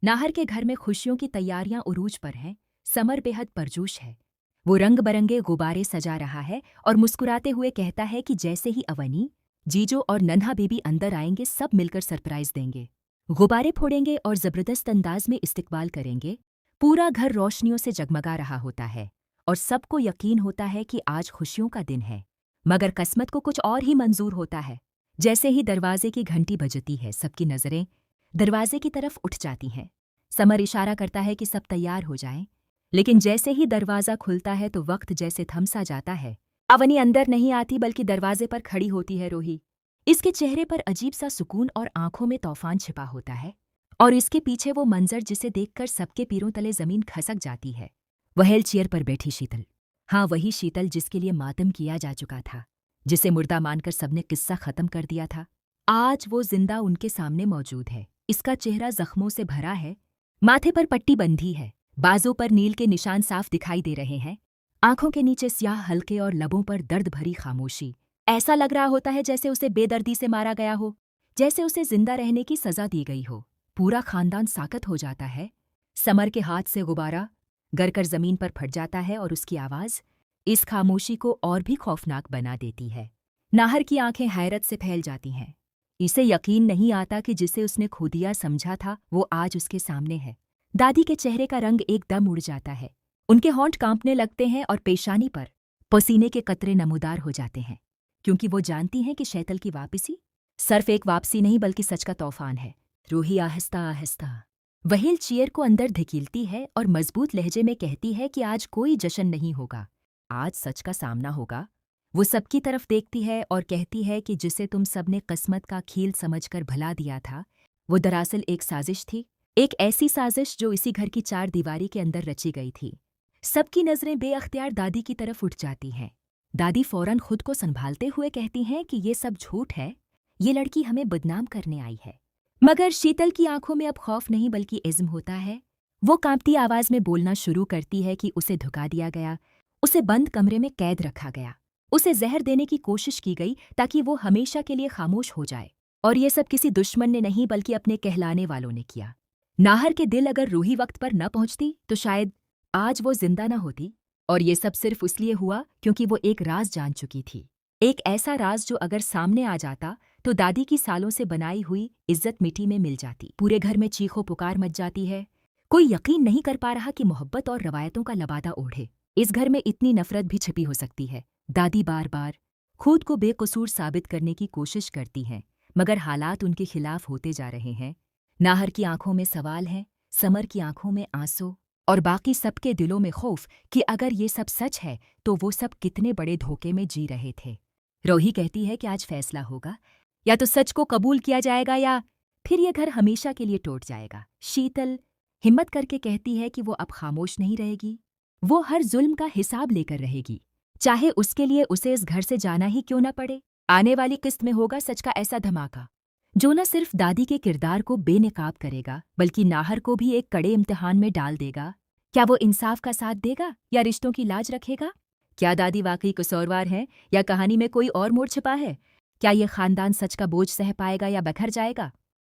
नाहर के घर में खुशियों की तैयारियां उरूज पर हैं। समर बेहद परजोश है। वो रंग बरंगे गुब्बारे सजा रहा है और मुस्कुराते हुए कहता है कि जैसे ही अवनी, जीजो और नन्हा बेबी अंदर आएंगे सब मिलकर सरप्राइज देंगे। गुब्बारे फोड़ेंगे और जबरदस्त अंदाज में इस्तकबाल करेंगे। पूरा घर रोशनियों से जगमगा रहा होता है और सबको यकीन होता है कि आज खुशियों का दिन है। मगर किस्मत को कुछ और ही मंजूर होता है। जैसे ही दरवाजे की घंटी बजती है, सबकी नजरें दरवाजे की तरफ उठ जाती हैं। समर इशारा करता है कि सब तैयार हो जाएं, लेकिन जैसे ही दरवाज़ा खुलता है तो वक्त जैसे थमसा जाता है। अवनी अंदर नहीं आती बल्कि दरवाजे पर खड़ी होती है रोही। इसके चेहरे पर अजीब सा सुकून और आंखों में तूफान छिपा होता है और इसके पीछे वो मंजर जिसे देखकर सबके पैरों तले जमीन खसक जाती है। व्हील चेयर पर बैठी शीतल। हाँ, वही शीतल जिसके लिए मातम किया जा चुका था, जिसे मुर्दा मानकर सबने किस्सा खत्म कर दिया था। आज वो जिंदा उनके सामने मौजूद है। इसका चेहरा जख्मों से भरा है, माथे पर पट्टी बंधी है, बाजों पर नील के निशान साफ दिखाई दे रहे हैं। आंखों के नीचे स्याह हल्के और लबों पर दर्द भरी खामोशी। ऐसा लग रहा होता है जैसे उसे बेदर्दी से मारा गया हो, जैसे उसे जिंदा रहने की सजा दी गई हो। पूरा खानदान साकत हो जाता है। समर के हाथ से गुब्बारा गरकर जमीन पर फट जाता है और उसकी आवाज इस खामोशी को और भी खौफनाक बना देती है। नाहर की आंखें हैरत से फैल जाती हैं। इसे यकीन नहीं आता कि जिसे उसने खो दिया समझा था वो आज उसके सामने है। दादी के चेहरे का रंग एकदम उड़ जाता है। उनके होंठ कांपने लगते हैं और पेशानी पर पसीने के कतरे नमूदार हो जाते हैं, क्योंकि वो जानती हैं कि शैतल की वापसी सिर्फ एक वापसी नहीं बल्कि सच का तूफान है। रूही आहिस्ता आहिस्ता व्हील चेयर को अंदर धकेलती है और मजबूत लहजे में कहती है कि आज कोई जश्न नहीं होगा, आज सच का सामना होगा। वो सबकी तरफ देखती है और कहती है कि जिसे तुम सबने किस्मत का खेल समझकर भुला दिया था, वो दरअसल एक साजिश थी। एक ऐसी साजिश जो इसी घर की चार दीवारी के अंदर रची गई थी। सबकी नजरें बेअख्तियार दादी की तरफ उठ जाती हैं। दादी फौरन खुद को संभालते हुए कहती हैं कि ये सब झूठ है, ये लड़की हमें बदनाम करने आई है। मगर शीतल की आंखों में अब खौफ नहीं बल्कि इज़्म होता है। वो कांपती आवाज में बोलना शुरू करती है कि उसे धुका दिया गया, उसे बंद कमरे में कैद रखा गया, उसे जहर देने की कोशिश की गई ताकि वो हमेशा के लिए खामोश हो जाए। और ये सब किसी दुश्मन ने नहीं बल्कि अपने कहलाने वालों ने किया। नाहर के दिल अगर रूही वक्त पर न पहुंचती तो शायद आज वो जिंदा न होती। और ये सब सिर्फ इसलिए हुआ क्योंकि वो एक राज जान चुकी थी। एक ऐसा राज जो अगर सामने आ जाता तो दादी की सालों से बनाई हुई इज्जत मिट्टी में मिल जाती। पूरे घर में चीखों पुकार मच जाती है। कोई यकीन नहीं कर पा रहा कि मोहब्बत और रवायतों का लबादा ओढ़े इस घर में इतनी नफरत भी छिपी हो सकती है। दादी बार बार खुद को बेकसूर साबित करने की कोशिश करती हैं, मगर हालात उनके खिलाफ होते जा रहे हैं। नाहर की आंखों में सवाल है, समर की आंखों में आंसू और बाकी सबके दिलों में खौफ कि अगर ये सब सच है तो वो सब कितने बड़े धोखे में जी रहे थे। रोही कहती है कि आज फैसला होगा, या तो सच को कबूल किया जाएगा या फिर ये घर हमेशा के लिए टूट जाएगा। शीतल हिम्मत करके कहती है कि वो अब खामोश नहीं रहेगी। वो हर जुल्म का हिसाब लेकर रहेगी, चाहे उसके लिए उसे इस घर से जाना ही क्यों न पड़े। आने वाली किस्त में होगा सच का ऐसा धमाका जो न सिर्फ दादी के किरदार को बेनकाब करेगा बल्कि नाहर को भी एक कड़े इम्तिहान में डाल देगा। क्या वो इंसाफ का साथ देगा या रिश्तों की लाज रखेगा? क्या दादी वाकई कसूरवार है या कहानी में कोई और मोड़ छिपा है? क्या ये खानदान सच का बोझ सह पाएगा या बखर जाएगा?